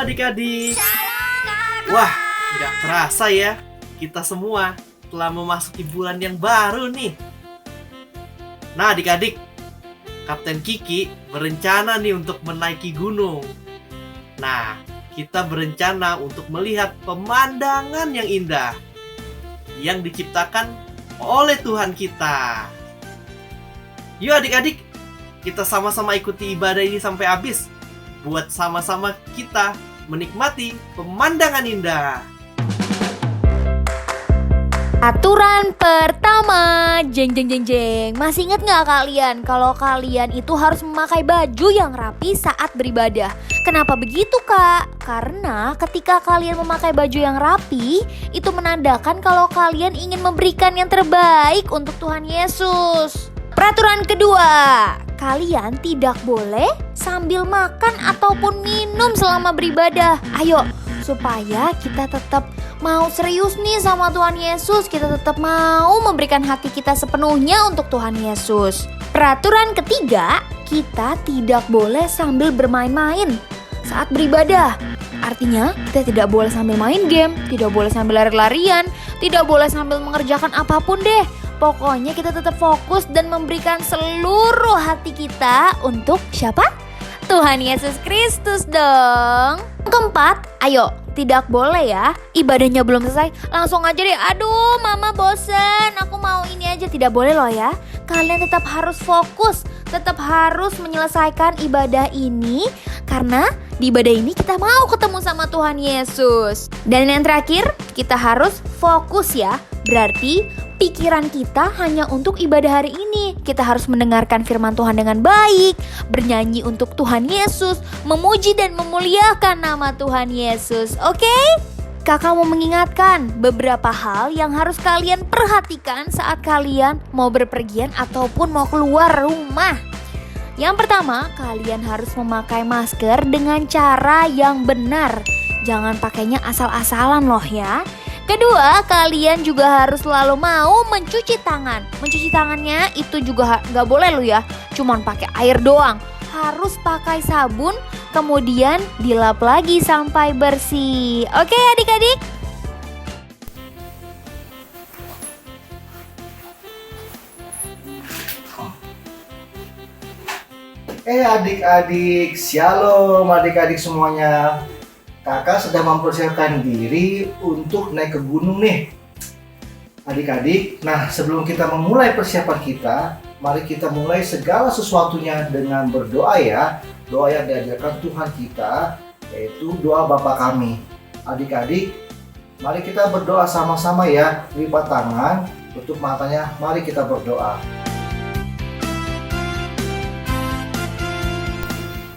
adik-adik. Wah, nggak terasa ya, kita semua telah memasuki bulan yang baru nih. Nah adik-adik, Kapten Kiki berencana nih untuk menaiki gunung. Nah, kita berencana untuk melihat pemandangan yang indah yang diciptakan oleh Tuhan kita. Yuk adik-adik, kita sama-sama ikuti ibadah ini sampai habis, buat sama-sama kita menikmati pemandangan indah. Aturan pertama, jeng. Masih ingat nggak kalian kalau kalian itu harus memakai baju yang rapi saat beribadah? Kenapa begitu kak? Karena ketika kalian memakai baju yang rapi, itu menandakan kalau kalian ingin memberikan yang terbaik untuk Tuhan Yesus. Peraturan kedua, kalian tidak boleh sambil makan ataupun minum selama beribadah. Ayo, supaya kita tetap mau serius nih sama Tuhan Yesus, kita tetap mau memberikan hati kita sepenuhnya untuk Tuhan Yesus. Peraturan ketiga, kita tidak boleh sambil bermain-main saat beribadah. Artinya, kita tidak boleh sambil main game, tidak boleh sambil lari-larian, tidak boleh sambil mengerjakan apapun deh. Pokoknya kita tetap fokus dan memberikan seluruh hati kita untuk siapa? Tuhan Yesus Kristus dong. Keempat, ayo, tidak boleh ya, ibadahnya belum selesai, langsung aja deh, aduh mama bosen, aku mau ini aja. Tidak boleh loh ya. Kalian tetap harus fokus, tetap harus menyelesaikan ibadah ini, karena di ibadah ini kita mau ketemu sama Tuhan Yesus. Dan yang terakhir, kita harus fokus ya. Berarti pikiran kita hanya untuk ibadah hari ini. Kita harus mendengarkan firman Tuhan dengan baik, bernyanyi untuk Tuhan Yesus, memuji dan memuliakan nama Tuhan Yesus. Oke? Kakak mau mengingatkan beberapa hal yang harus kalian perhatikan saat kalian mau berpergian ataupun mau keluar rumah. Yang pertama, kalian harus memakai masker dengan cara yang benar. Jangan pakainya asal-asalan loh ya. Kedua, kalian juga harus selalu mau mencuci tangan. Mencuci tangannya itu juga gak boleh loh ya, cuman pakai air doang. Harus pakai sabun, kemudian dilap lagi sampai bersih. Oke adik-adik? Adik-adik, shalom adik-adik semuanya. Kakak sedang mempersiapkan diri untuk naik ke gunung nih. Adik-adik, nah sebelum kita memulai persiapan kita, mari kita mulai segala sesuatunya dengan berdoa ya. Doa yang diajarkan Tuhan kita, yaitu doa Bapa kami. Adik-adik, mari kita berdoa sama-sama ya. Lipat tangan, tutup matanya, mari kita berdoa.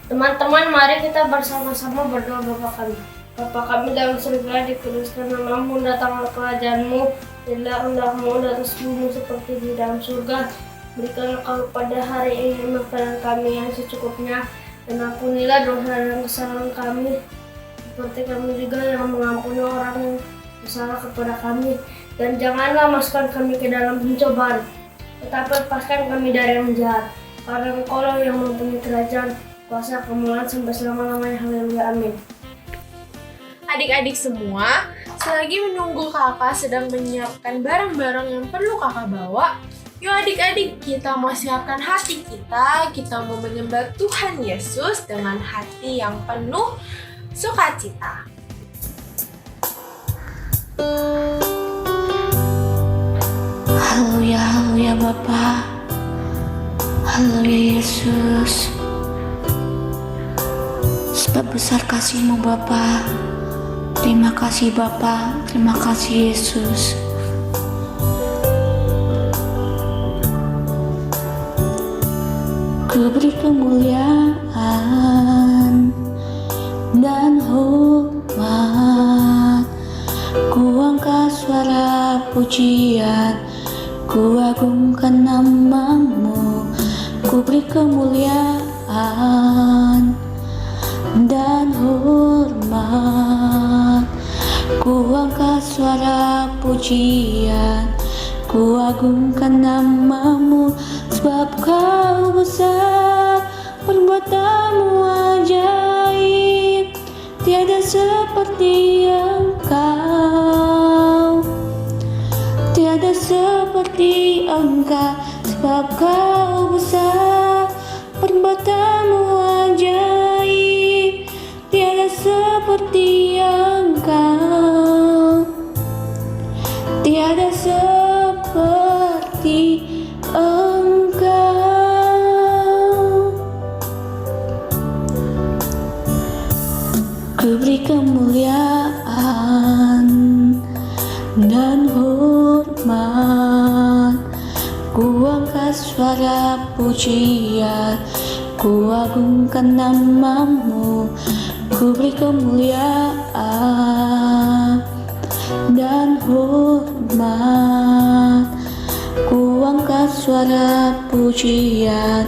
Teman-teman, mari kita bersama-sama berdoa Bapa kami. Bapa kami dalam surga, dikuduskan namamu, datanglah kerajaanmu, jadilah kehendakmu di atas bumi seperti di dalam surga. Berikanlah kami pada hari ini makanan kami yang secukupnya, dan ampunilah dosa dan kesalahan kami, seperti kami juga yang mengampuni orang yang bersalah kepada kami. Dan janganlah masukkan kami ke dalam pencobaan, tetapi lepaskan kami dari yang jahat. Karena Engkau yang mempunyai kerajaan, kuasa, kemuliaan sampai selama-lamanya. Haleluya, amin. Adik-adik semua, selagi menunggu kakak sedang menyiapkan barang-barang yang perlu kakak bawa, yuk adik-adik, kita mau siapkan hati kita mau menyembah Tuhan Yesus dengan hati yang penuh sukacita. Haleluya, haleluya Bapa. Haleluya Yesus. Sebab besar kasih-Mu Bapa. Terima kasih Bapa, terima kasih Yesus. Ku beri kemuliaan dan hormat, ku angkat suara pujian, ku agungkan namamu. Ku beri kemuliaan dan hormat, ku angkat suara pujian, ku agungkan namamu. Sebab kau besar, perbuatanmu ajaib, tiada seperti Engkau, tiada seperti Engkau, sebab Kau besar, perbuatanmu ajaib, tiada seperti Engkau, tiada seperti Engkau. Ku beri kemuliaan dan hormat, ku angkat suara pujian, ku agungkan namamu. Ku beri kemuliaan dan hormat, ku angkat suara pujian,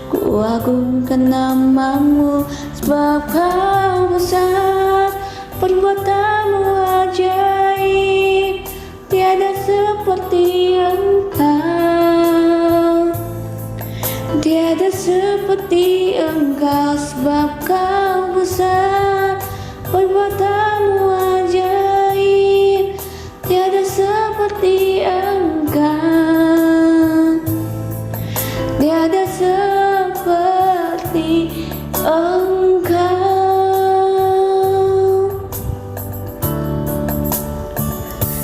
ku agungkan namamu. Sebab Kau besar, perbuatanmu ajaib, tiada seperti Engkau, tiada seperti Engkau. Sebab Kau besar, perbuatanmu ajaib, tiada seperti Engkau, tiada seperti Engkau.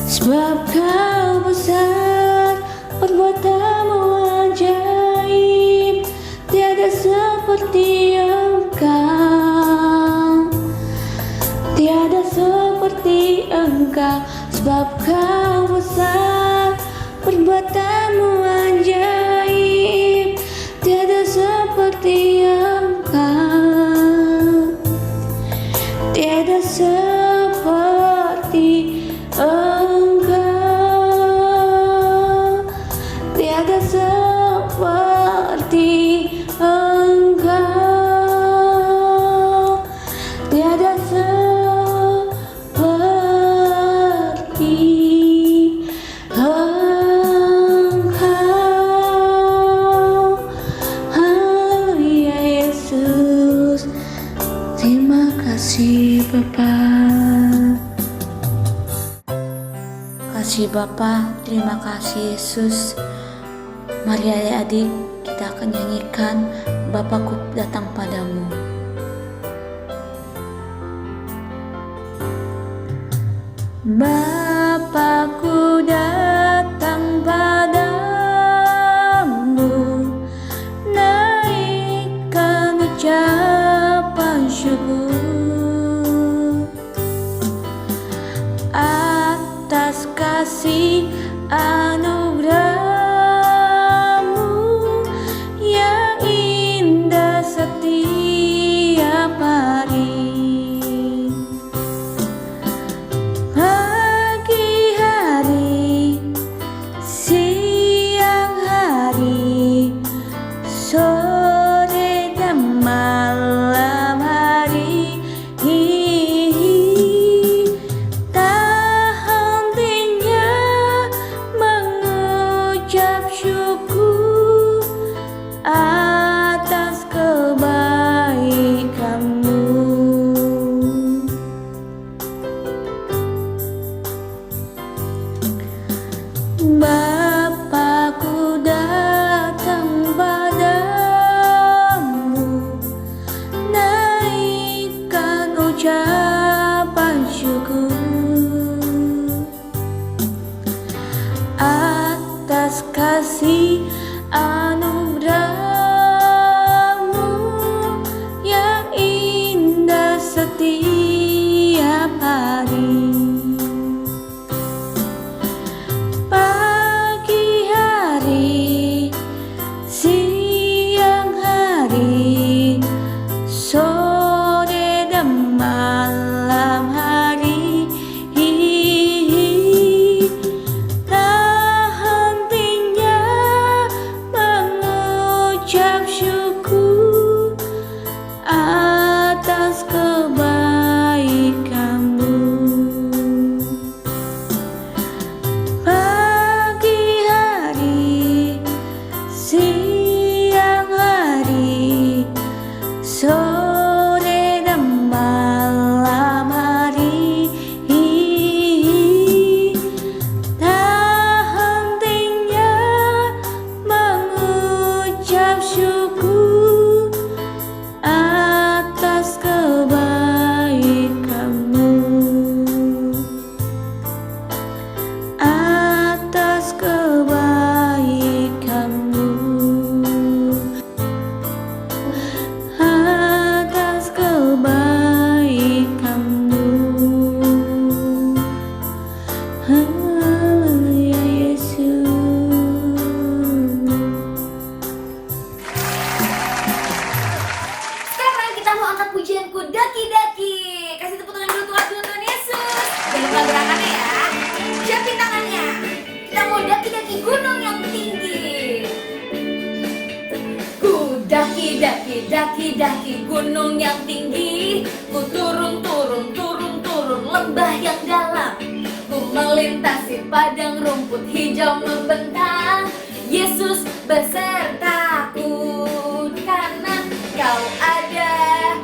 Sebab Kau besar, perbuatanmu ajaib, tiada seperti Engkau, tiada seperti Engkau. Sebab Kau besar, perbuatanmu ajaib, tiada seperti Engkau, tiada seperti Engkau, tiada seperti Engkau, tiada seperti Engkau. Haleluya Yesus, terima kasih Bapa. Kasih Bapa, terima kasih Yesus. Mari adik-adik kita akan nyanyikan Bapakku datang padamu. Bapakku datang padamu, naikkan ucapan syukur atas kasih anugerahmu yang indah setiap hari. Pagi hari, siang hari, sore dan malam hari, tak hentinya mengucap syukur atas kebaikanmu. Bapakku datang padamu, naikkan ucapan syukur atas kasih anugerahmu yang indah setiap hari. Pagi hari, siang hari, sore dan malam hari, tak hentinya Haleluya Yesus. Sekarang kita mau angkat pujianku daki-daki. Kasih tepuk tangan dulu untuk Tuhan Yesus. Jangan lupa gerakannya ya. Siapin tangannya. Kita mau daki-daki gunung yang tinggi. Ku daki-daki gunung yang tinggi. Ku turun lembah yang dalam. Ku melintasi padang rumput hijau membentang. Yesus besertaku karena kau ada.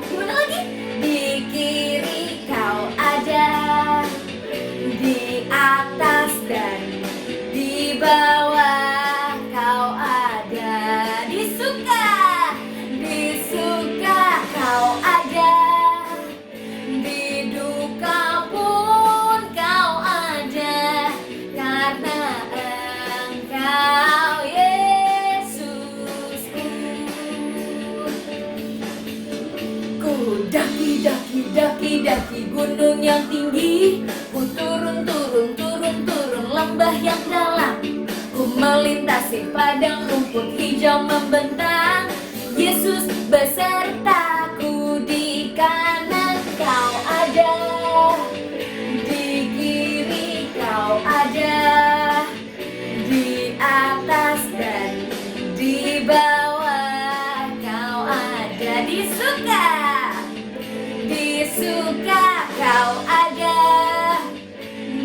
Gimana lagi? Di kiri kau ada, di atas dan di bawah kau ada. Di suka kau ada, di duka pun kau ada, karena Engkau Yesusku. Ku daki gunung yang tinggi. Ku turun lembah yang dalam. Ku melintasi padang rumput hijau membentang. Yesus besertaku, di kanan kau ada, di kiri kau ada, di atas dan di bawah kau ada. Di suka kau ada,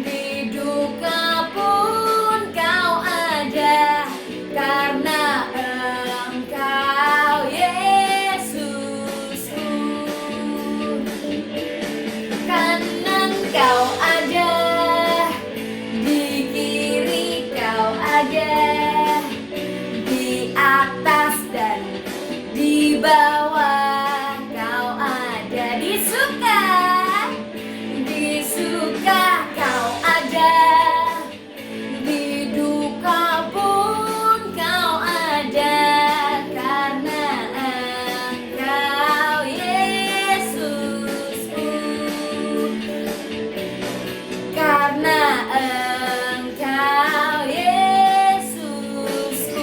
di duka pun kau ada, karena Engkau Yesusku. Kanan kau ada, di kiri kau ada, di atas dan di bawah kau ada. Di suka kau ada, di duka pun kau ada, karena Engkau Yesusku. Karena Engkau Yesusku.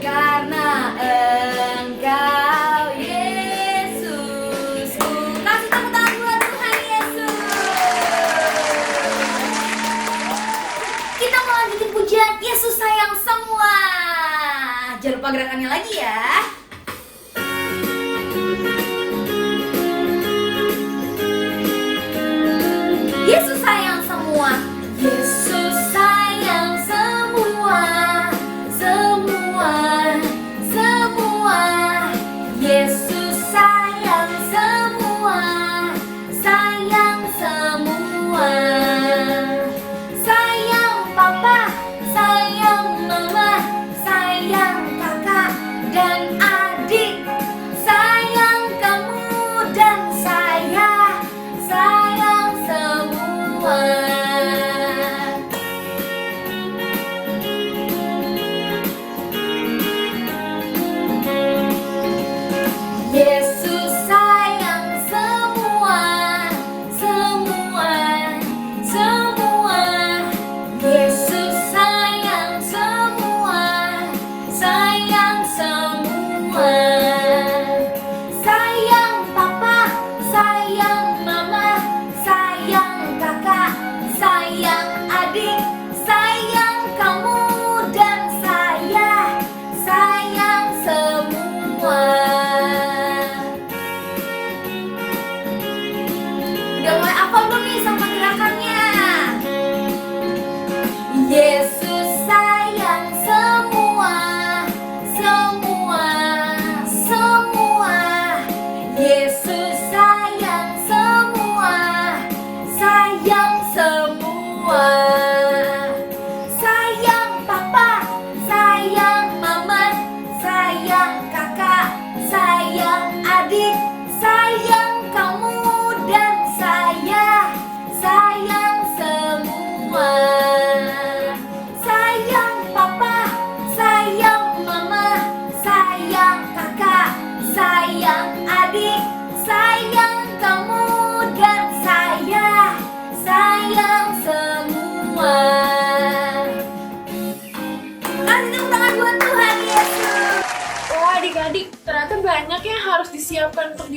Karena Engkau Yesusku. Kasih tepuk tangan buat Tuhan Yesus. Kita mau lanjutin pujian Yesus sayang semua. Jangan lupa gerakannya lagi ya. Yesus sayang semua. Yesus sayang semua. Yesus sayang semua. Sayang papa, sayang mama, sayang kakak dan adik.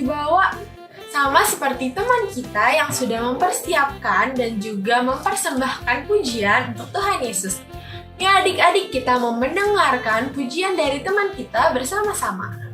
bawa. Sama seperti teman kita yang sudah mempersiapkan dan juga mempersembahkan pujian untuk Tuhan Yesus. Ya adik-adik, kita mau mendengarkan pujian dari teman kita bersama-sama.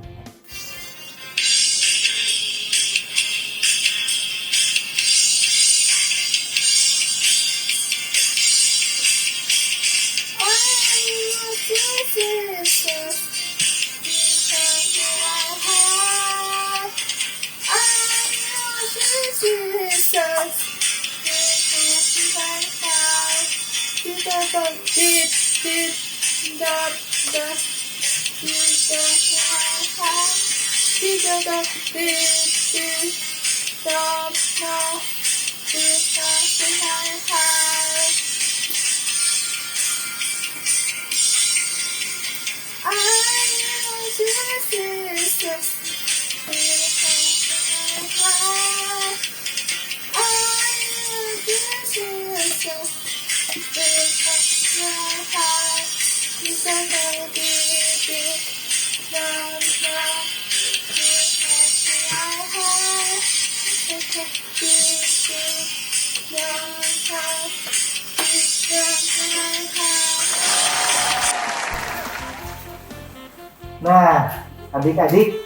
Nah, adik-adik,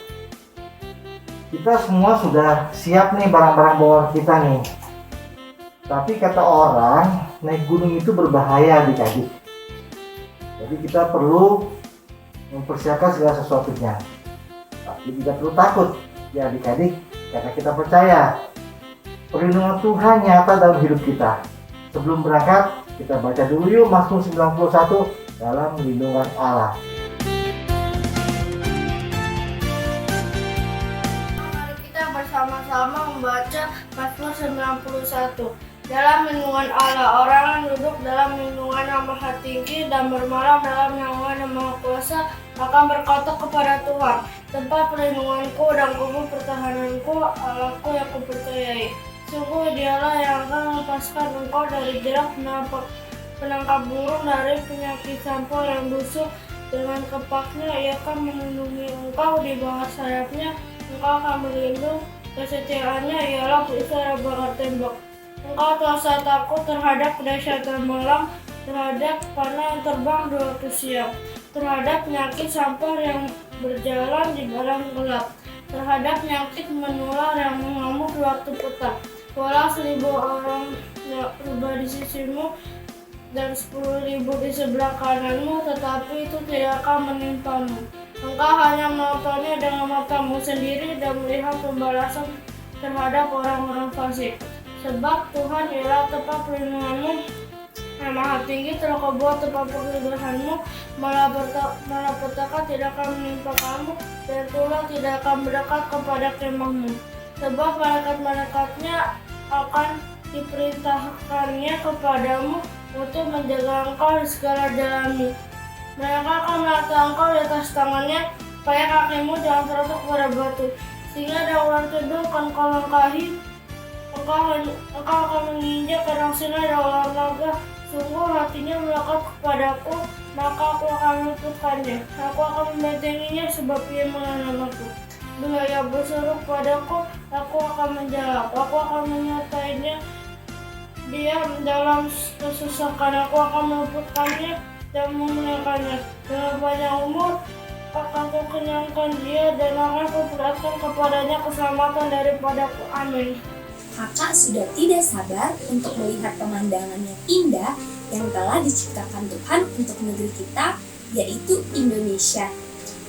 kita semua sudah siap nih barang-barang bawaan kita nih. Tapi kata orang, naik gunung itu berbahaya adik-adik. Jadi kita perlu mempersiapkan segala sesuatunya. Tapi tidak perlu takut ya adik-adik, karena kita percaya perlindungan Tuhan nyata dalam hidup kita. Sebelum berangkat, kita baca dulu yuk Mazmur 91 dalam lindungan Allah. Bersama-sama membaca Mazmur 91. Dalam lindungan Allah, orang yang duduk dalam lindungan Yang Maha Tinggi dan bermalam dalam naungan Yang Maha Kuasa akan berkata kepada Tuhan, tempat perlindunganku dan kubu pertahananku, Allahku yang kupercayai. Sungguh Dialah yang akan melepaskan engkau dari jerat penangkap burung, dari penyakit sampar yang busuk. Dengan kepaknya Ia akan melindungi engkau, di bawah sayapnya engkau akan berlindung. Kesetiaannya ialah perisai yang bakar tembok. Engkau tak usah takut terhadap kedahsyatan malam, terhadap panah yang terbang di waktu siang, terhadap penyakit sampar yang berjalan di malam gelap, terhadap penyakit menular yang mengamuk di waktu petang. Walau 1000 orang rubah di sisimu dan 10.000 di sebelah kananmu, tetapi itu tidak akan menimpamu. Engkau hanya menontonnya dengan matamu sendiri dan melihat pembalasan terhadap orang-orang fasik. Sebab Tuhan ialah tempat perlindunganmu, Yang Maha Tinggi telah kau buat tempat perlindunganmu, malapetaka tidak akan menimpa kamu, dan tulah tidak akan mendekat kepada kemahmu. Sebab malaikat-malaikatnya akan diperintahkannya kepadamu untuk menjaga engkau di segala jalanmu. Mereka akan melata engkau di atas tangannya, supaya kakimu jangan terjatuh kepada batu. Sehingga daunan teduh akan kau langkahi, engkau akan menginjak karang singa dan olahraga. Sungguh hatinya melekat kepadaku, maka aku akan meluputkannya. Aku akan membentenginya sebab Ia mengenal namaku. Bila Ia berseru padaku, aku akan menjawab. Aku akan menyertainya dia dalam kesusahan. Aku akan meluputkannya dan memuliakannya. Dengan panjang umur akan kukenyangkan dia, dan akan kuperlihatkan kepadanya keselamatan daripadaku. Amin. Kakak sudah tidak sabar untuk melihat pemandangan yang indah yang telah diciptakan Tuhan untuk negeri kita, yaitu Indonesia.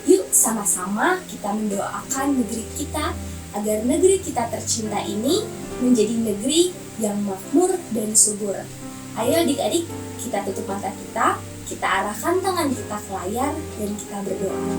Yuk sama-sama kita mendoakan negeri kita agar negeri kita tercinta ini menjadi negeri yang makmur dan subur. Ayo adik-adik, kita tutup mata kita arahkan tangan kita ke layar dan kita berdoa.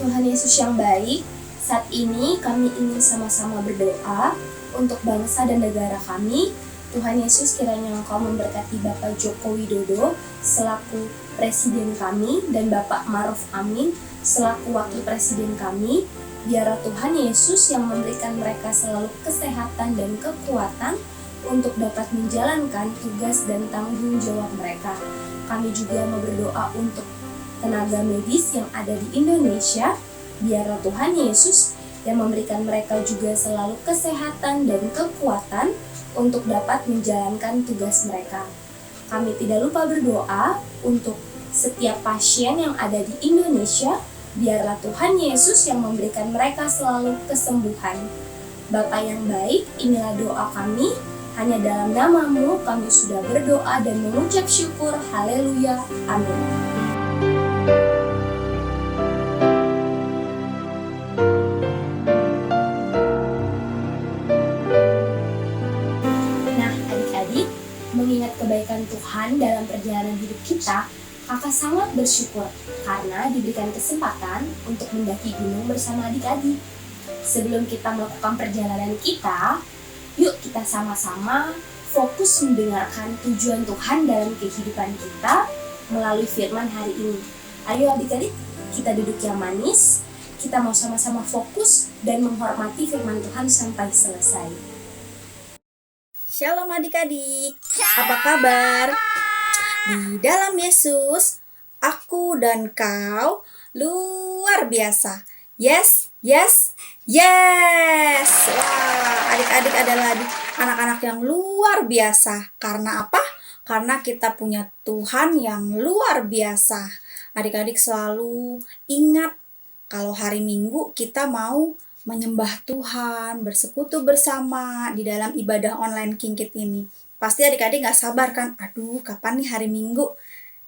Tuhan Yesus yang baik, saat ini kami ingin sama-sama berdoa untuk bangsa dan negara kami. Tuhan Yesus, kiranya Engkau memberkati Bapak Joko Widodo selaku Presiden kami dan Bapak Ma'ruf Amin selaku Wakil Presiden kami. Biarlah Tuhan Yesus yang memberikan mereka selalu kesehatan dan kekuatan untuk dapat menjalankan tugas dan tanggung jawab mereka. Kami juga mau berdoa untuk tenaga medis yang ada di Indonesia. Biarlah Tuhan Yesus yang memberikan mereka juga selalu kesehatan dan kekuatan untuk dapat menjalankan tugas mereka. Kami tidak lupa berdoa untuk setiap pasien yang ada di Indonesia. Biarlah Tuhan Yesus yang memberikan mereka selalu kesembuhan. Bapa yang baik, inilah doa kami. Hanya dalam nama-Mu kami sudah berdoa dan mengucap syukur. Haleluya. Amin. Nah, adik-adik, mengingat kebaikan Tuhan dalam perjalanan hidup kita, Kakak sangat bersyukur karena diberikan kesempatan untuk mendaki gunung bersama adik-adik. Sebelum kita melakukan perjalanan kita, yuk kita sama-sama fokus mendengarkan tujuan Tuhan dalam kehidupan kita melalui firman hari ini. Ayo adik-adik, kita duduk yang manis, kita mau sama-sama fokus dan menghormati firman Tuhan sampai selesai. Shalom adik-adik, apa kabar? Di dalam Yesus, aku dan kau luar biasa. Yes, yes, yes. Wah, adik-adik adalah anak-anak yang luar biasa. Karena apa? Karena kita punya Tuhan yang luar biasa. Adik-adik selalu ingat kalau hari Minggu kita mau menyembah Tuhan, bersekutu bersama di dalam ibadah online Kingkit ini. Pasti adik-adik gak sabar kan? Aduh, kapan nih hari Minggu?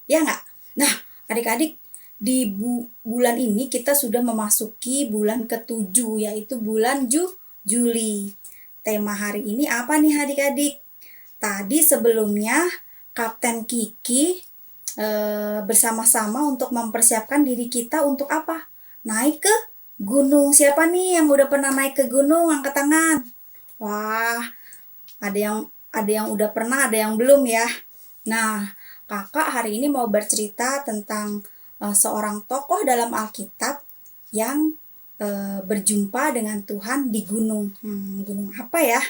Ya gak? Nah, adik-adik, di bulan ini kita sudah memasuki bulan ke-7, yaitu bulan Juli. Tema hari ini apa nih adik-adik? Tadi sebelumnya Kapten Kiki bersama-sama untuk mempersiapkan diri kita untuk apa? Naik ke gunung. Siapa nih yang udah pernah naik ke gunung? Angkat tangan. Wah, ada yang udah pernah, ada yang belum ya. Nah, kakak hari ini mau bercerita tentang seorang tokoh dalam Alkitab yang berjumpa dengan Tuhan di gunung. Gunung apa ya?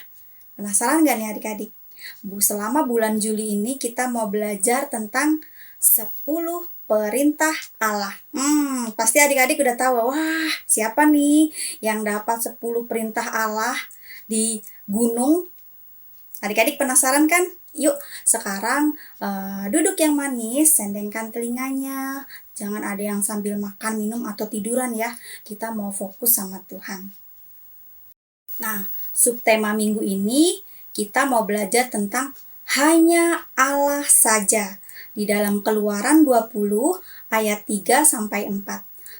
Penasaran gak nih adik-adik? Selama bulan Juli ini kita mau belajar tentang 10 perintah Allah. Pasti adik-adik udah tahu, wah siapa nih yang dapat 10 perintah Allah di gunung? Adik-adik penasaran kan? Yuk sekarang duduk yang manis, sendengkan telinganya. Jangan ada yang sambil makan, minum, atau tiduran ya. Kita mau fokus sama Tuhan. Nah, subtema minggu ini kita mau belajar tentang hanya Allah saja. Di dalam Keluaran 20 ayat 3-4.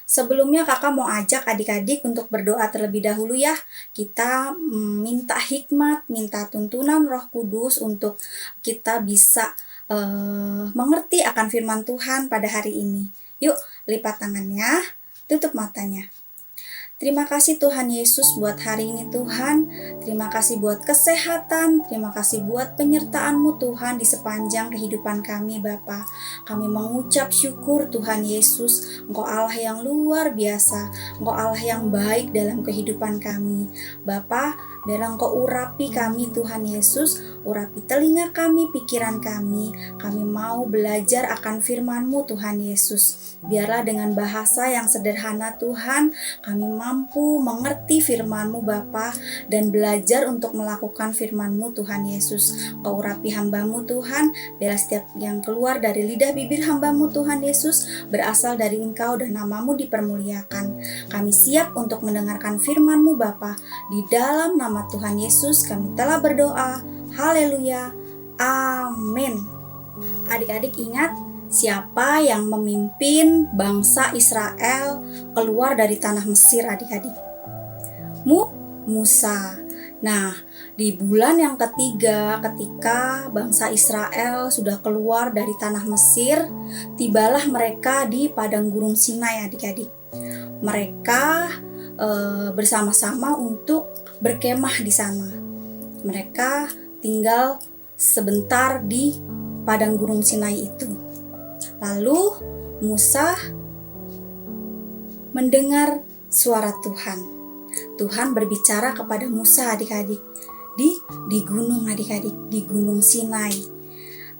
Sebelumnya kakak mau ajak adik-adik untuk berdoa terlebih dahulu ya. Kita minta hikmat, minta tuntunan Roh Kudus untuk kita bisa mengerti akan firman Tuhan pada hari ini. Yuk, lipat tangannya, tutup matanya. Terima kasih Tuhan Yesus buat hari ini Tuhan. Terima kasih buat kesehatan. Terima kasih buat penyertaan-Mu Tuhan di sepanjang kehidupan kami Bapa. Kami mengucap syukur Tuhan Yesus. Engkau Allah yang luar biasa. Engkau Allah yang baik dalam kehidupan kami. Bapa, biarlah Engkau urapi kami Tuhan Yesus. Urapi telinga kami, pikiran kami. Kami mau belajar akan firman-Mu Tuhan Yesus. Biarlah dengan bahasa yang sederhana Tuhan, kami mampu mengerti firman-Mu Bapa dan belajar untuk melakukan firman-Mu Tuhan Yesus. Kau urapi hamba-Mu Tuhan, biarlah setiap yang keluar dari lidah bibir hamba-Mu Tuhan Yesus berasal dari Engkau dan nama-Mu dipermuliakan. Kami siap untuk mendengarkan firman-Mu Bapa. Di dalam nama Tuhan Yesus kami telah berdoa. Haleluya. Amin. Adik-adik ingat, siapa yang memimpin bangsa Israel keluar dari tanah Mesir adik-adik? Musa. Nah, di bulan yang ketiga ketika bangsa Israel sudah keluar dari tanah Mesir, tibalah mereka di padang gurun Sinai adik-adik. Mereka bersama-sama untuk berkemah di sana. Mereka tinggal sebentar di padang gurun Sinai itu. Lalu Musa mendengar suara Tuhan. Tuhan berbicara kepada Musa adik-adik di gunung adik-adik, di gunung Sinai.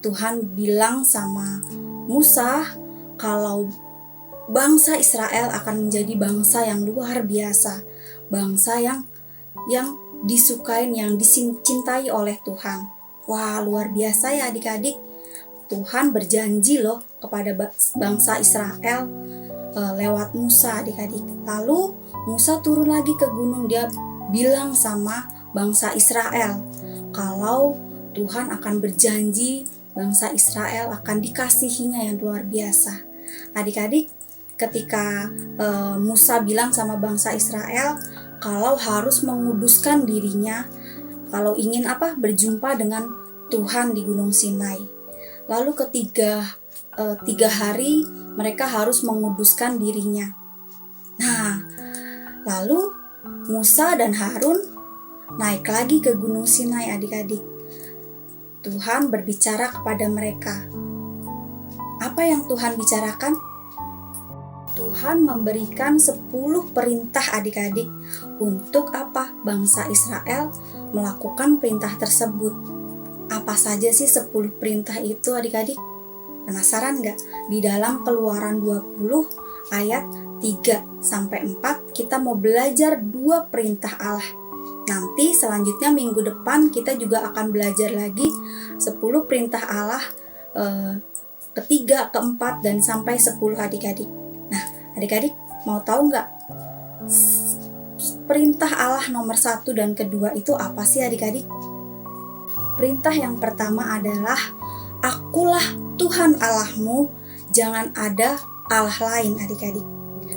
Tuhan bilang sama Musa kalau bangsa Israel akan menjadi bangsa yang luar biasa, bangsa yang disukain, yang dicintai oleh Tuhan. Wah, luar biasa ya adik-adik. Tuhan berjanji loh kepada bangsa Israel lewat Musa, adik-adik. Lalu Musa turun lagi ke gunung, dia bilang sama bangsa Israel kalau Tuhan akan berjanji bangsa Israel akan dikasihinya yang luar biasa. Adik-adik, ketika Musa bilang sama bangsa Israel kalau harus menguduskan dirinya, kalau ingin berjumpa dengan Tuhan di Gunung Sinai. Lalu tiga hari mereka harus menguduskan dirinya. Nah, lalu Musa dan Harun naik lagi ke Gunung Sinai, adik-adik. Tuhan berbicara kepada mereka. Apa yang Tuhan bicarakan? Tuhan memberikan 10 perintah adik-adik untuk bangsa Israel melakukan perintah tersebut. Apa saja sih 10 perintah itu adik-adik? Penasaran gak? Di dalam Keluaran 20 ayat 3-4 kita mau belajar 2 perintah Allah. Nanti selanjutnya minggu depan kita juga akan belajar lagi 10 perintah Allah ketiga, keempat, dan sampai 10 adik-adik. Nah, adik-adik mau tahu nggak perintah Allah nomor 1 dan kedua itu apa sih adik-adik? Perintah yang pertama adalah Akulah Tuhan Allahmu, jangan ada Allah lain, adik-adik.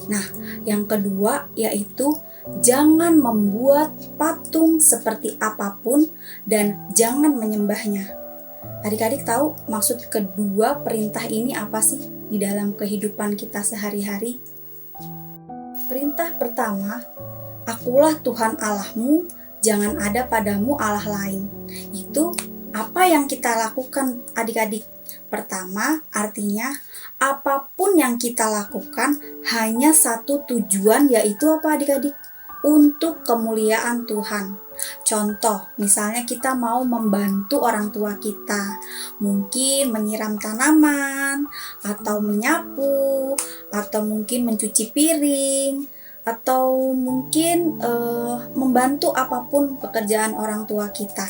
Nah, yang kedua yaitu jangan membuat patung seperti apapun dan jangan menyembahnya. Adik-adik tahu maksud kedua perintah ini apa sih di dalam kehidupan kita sehari-hari? Perintah pertama, Akulah Tuhan Allahmu, jangan ada padamu Allah lain. Itu apa yang kita lakukan adik-adik? Pertama, artinya apapun yang kita lakukan hanya satu tujuan, yaitu apa adik-adik? Untuk kemuliaan Tuhan. Contoh, misalnya kita mau membantu orang tua kita, mungkin menyiram tanaman, atau menyapu, atau mungkin mencuci piring, atau mungkin membantu apapun pekerjaan orang tua kita.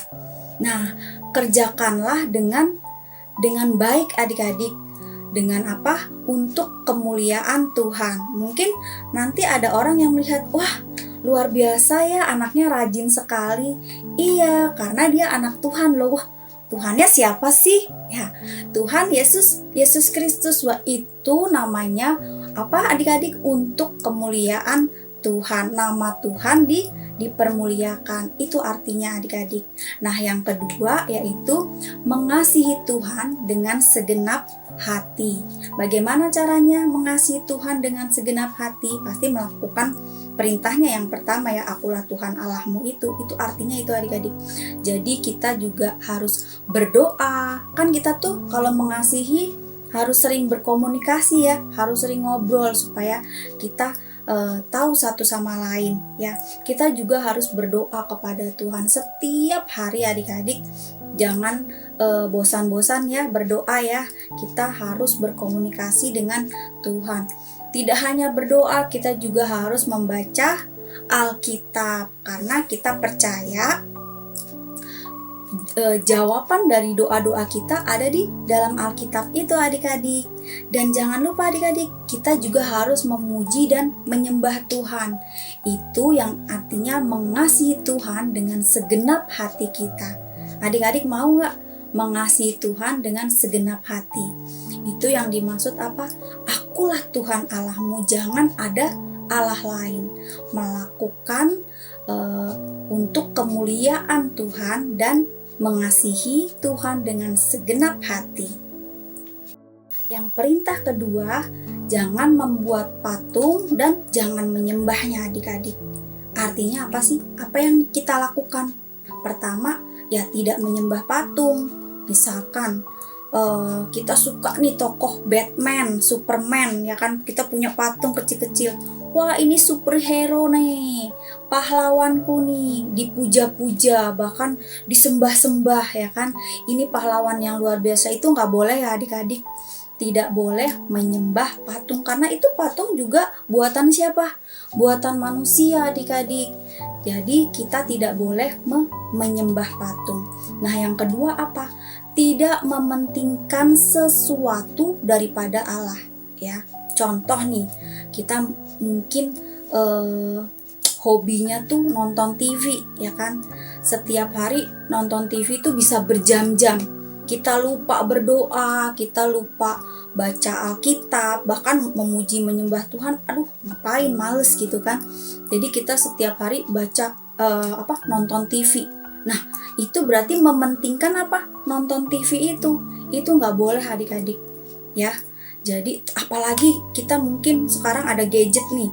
Nah, kerjakanlah dengan baik adik-adik. Dengan apa? Untuk kemuliaan Tuhan. Mungkin nanti ada orang yang melihat, wah, luar biasa ya, anaknya rajin sekali. Iya, karena dia anak Tuhan loh. Wah, Tuhannya siapa sih? Ya, Tuhan Yesus Kristus. Wah, itu namanya apa adik-adik? Untuk kemuliaan Tuhan. Nama Tuhan dipermuliakan. Itu artinya adik-adik. Nah, yang kedua yaitu mengasihi Tuhan dengan segenap hati. Bagaimana caranya mengasihi Tuhan dengan segenap hati? Pasti melakukan perintahnya yang pertama ya, Akulah Tuhan Allahmu itu artinya itu adik-adik. Jadi kita juga harus berdoa. Kan kita tuh kalau mengasihi harus sering berkomunikasi ya, harus sering ngobrol supaya kita tahu satu sama lain ya. Kita juga harus berdoa kepada Tuhan setiap hari adik-adik. Jangan bosan-bosan ya berdoa ya. Kita harus berkomunikasi dengan Tuhan. Tidak hanya berdoa, kita juga harus membaca Alkitab karena kita percaya jawaban dari doa-doa kita ada di dalam Alkitab itu adik-adik. Dan jangan lupa adik-adik, kita juga harus memuji dan menyembah Tuhan. Itu yang artinya mengasihi Tuhan dengan segenap hati kita. Adik-adik mau gak mengasihi Tuhan dengan segenap hati? Itu yang dimaksud apa? Akulah Tuhan Allahmu, jangan ada Allah lain. Melakukan untuk kemuliaan Tuhan dan mengasihi Tuhan dengan segenap hati. Yang perintah kedua, jangan membuat patung dan jangan menyembahnya adik-adik. Artinya apa sih? Apa yang kita lakukan? Pertama, ya tidak menyembah patung. Misalkan kita suka nih tokoh Batman, Superman, ya kan, kita punya patung kecil-kecil. Wah, ini superhero nih, pahlawanku nih, dipuja-puja, bahkan disembah-sembah ya kan. Ini pahlawan yang luar biasa, itu nggak boleh ya adik-adik. tidak boleh menyembah patung, karena itu patung juga buatan siapa? Buatan manusia, adik-adik. Jadi kita tidak boleh menyembah patung. Nah, yang kedua apa? Tidak mementingkan sesuatu daripada Allah, ya. Contoh nih, kita mungkin hobinya tuh nonton TV, ya kan? Setiap hari nonton TV tuh bisa berjam-jam. Kita lupa berdoa, kita lupa baca Alkitab, bahkan memuji menyembah Tuhan. Aduh, ngapain, males gitu kan. Jadi kita setiap hari baca nonton TV. Nah, itu berarti mementingkan apa? Nonton TV itu nggak boleh, adik-adik, ya. Jadi apalagi kita mungkin sekarang ada gadget nih,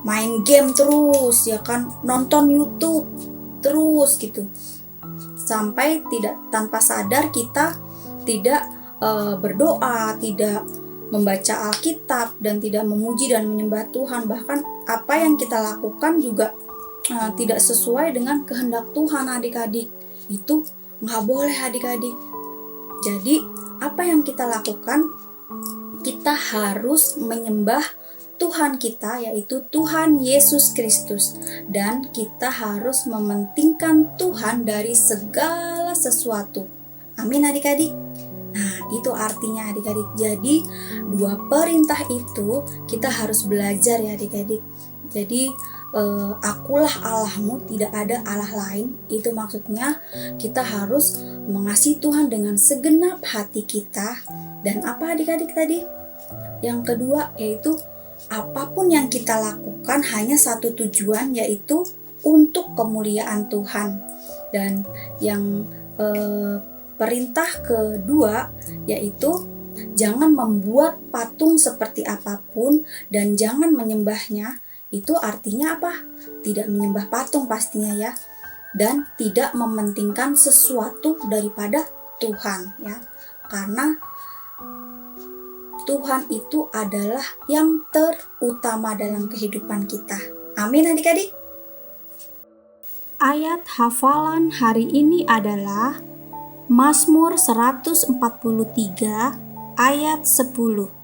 main game terus, ya kan, nonton YouTube terus gitu, sampai tanpa sadar kita tidak berdoa, tidak membaca Alkitab, dan tidak memuji dan menyembah Tuhan. Bahkan apa yang kita lakukan juga tidak sesuai dengan kehendak Tuhan, adik-adik. Itu nggak boleh, adik-adik. Jadi apa yang kita lakukan? Kita harus menyembah Tuhan kita, yaitu Tuhan Yesus Kristus, dan kita harus mementingkan Tuhan dari segala sesuatu. Amin, adik-adik. Nah, itu artinya, adik-adik. Jadi dua perintah itu kita harus belajar, ya adik-adik. Jadi akulah Allahmu, tidak ada Allah lain. Itu maksudnya kita harus mengasihi Tuhan dengan segenap hati kita. Dan apa, adik-adik, tadi? Yang kedua yaitu apapun yang kita lakukan hanya satu tujuan, yaitu untuk kemuliaan Tuhan. Dan yang perintah kedua yaitu jangan membuat patung seperti apapun dan jangan menyembahnya. Itu artinya apa? Tidak menyembah patung pastinya, ya. Dan tidak mementingkan sesuatu daripada Tuhan, ya. Karena Tuhan itu adalah yang terutama dalam kehidupan kita. Amin, adik-adik. Ayat hafalan hari ini adalah Mazmur 143 ayat 10.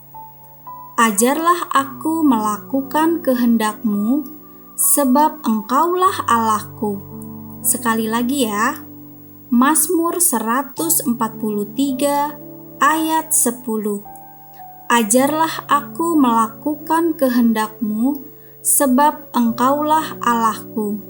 Ajarlah aku melakukan kehendak-Mu, sebab Engkaulah Allahku. Sekali lagi ya, Mazmur 143 ayat 10. Ajarlah aku melakukan kehendak-Mu, sebab Engkaulah Allahku.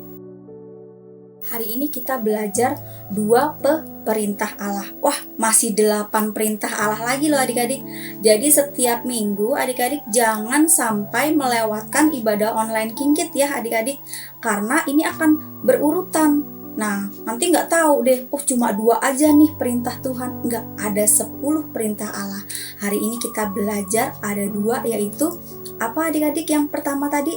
Hari ini kita belajar 2 perintah Allah. Wah, masih 8 perintah Allah lagi loh, adik-adik. Jadi setiap minggu adik-adik jangan sampai melewatkan ibadah online Kingkit ya adik-adik. Karena ini akan berurutan. Nah, nanti nggak tahu deh, cuma 2 aja nih perintah Tuhan. Nggak, ada 10 perintah Allah. Hari ini kita belajar ada 2, yaitu apa adik-adik? Yang pertama tadi,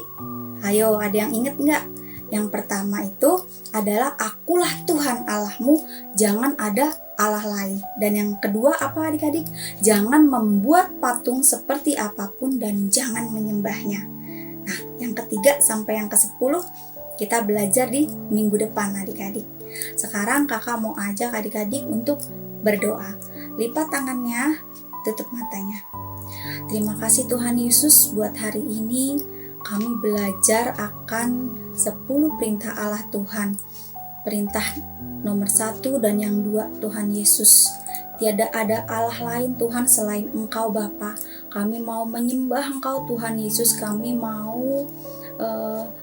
ayo ada yang inget nggak? Yang pertama itu adalah akulah Tuhan Allahmu, jangan ada Allah lain. Dan yang kedua apa adik-adik? Jangan membuat patung seperti apapun dan jangan menyembahnya. Nah, yang ketiga sampai yang ke-10 kita belajar di minggu depan adik-adik. Sekarang kakak mau ajak adik-adik untuk berdoa. Lipat tangannya, tutup matanya. Terima kasih Tuhan Yesus buat hari ini. Kami belajar akan 10 perintah Allah Tuhan. Perintah nomor 1 dan yang 2 Tuhan Yesus. Tiada ada Allah lain Tuhan selain Engkau Bapa. Kami mau menyembah Engkau Tuhan Yesus. Kami mau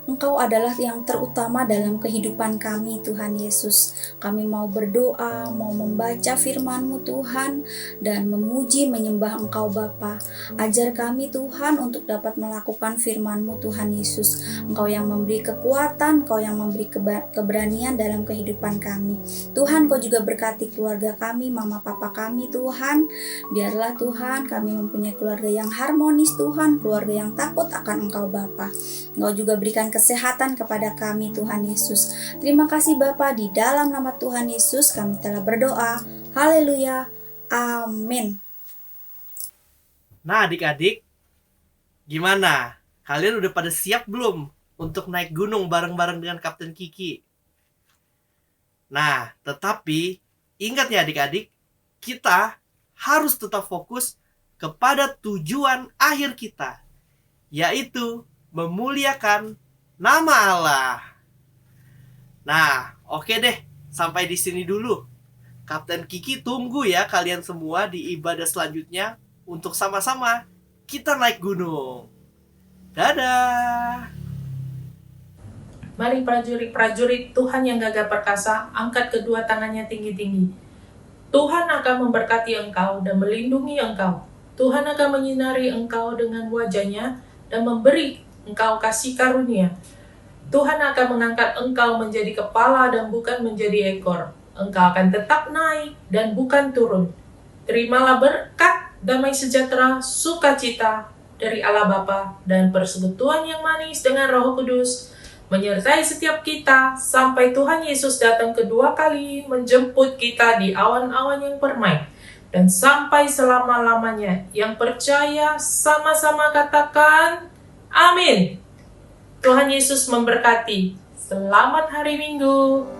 Engkau adalah yang terutama dalam kehidupan kami Tuhan Yesus. Kami mau berdoa, mau membaca firman-Mu Tuhan, dan memuji menyembah Engkau Bapa. Ajar kami Tuhan untuk dapat melakukan firman-Mu Tuhan Yesus. Engkau yang memberi kekuatan, Engkau yang memberi keberanian dalam kehidupan kami. Tuhan, Kau juga berkati keluarga kami, mama papa kami Tuhan. Biarlah Tuhan kami mempunyai keluarga yang harmonis Tuhan, keluarga yang takut akan Engkau Bapa. Engkau juga berikan kesehatan kepada kami Tuhan Yesus. Terima kasih Bapa, di dalam nama Tuhan Yesus kami telah berdoa. Haleluya. Amin. Nah adik-adik, gimana? Kalian udah pada siap belum untuk naik gunung bareng-bareng dengan Kapten Kiki? Nah, tetapi ingat ya adik-adik, kita harus tetap fokus kepada tujuan akhir kita, yaitu memuliakan nama Allah. Nah, oke deh, sampai di sini dulu. Kapten Kiki tunggu ya kalian semua di ibadah selanjutnya untuk sama-sama kita naik gunung. Dadah! Mari prajurit-prajurit Tuhan yang gagah perkasa, angkat kedua tangannya tinggi-tinggi. Tuhan akan memberkati engkau dan melindungi engkau. Tuhan akan menyinari engkau dengan wajahnya dan memberi engkau kasih karunia. Tuhan akan mengangkat engkau menjadi kepala dan bukan menjadi ekor. Engkau akan tetap naik dan bukan turun. Terimalah berkat, damai sejahtera, sukacita dari Allah Bapa dan persekutuan yang manis dengan Roh Kudus menyertai setiap kita sampai Tuhan Yesus datang kedua kali menjemput kita di awan-awan yang permai dan sampai selama-lamanya. Yang percaya sama-sama katakan amin. Tuhan Yesus memberkati. Selamat hari Minggu.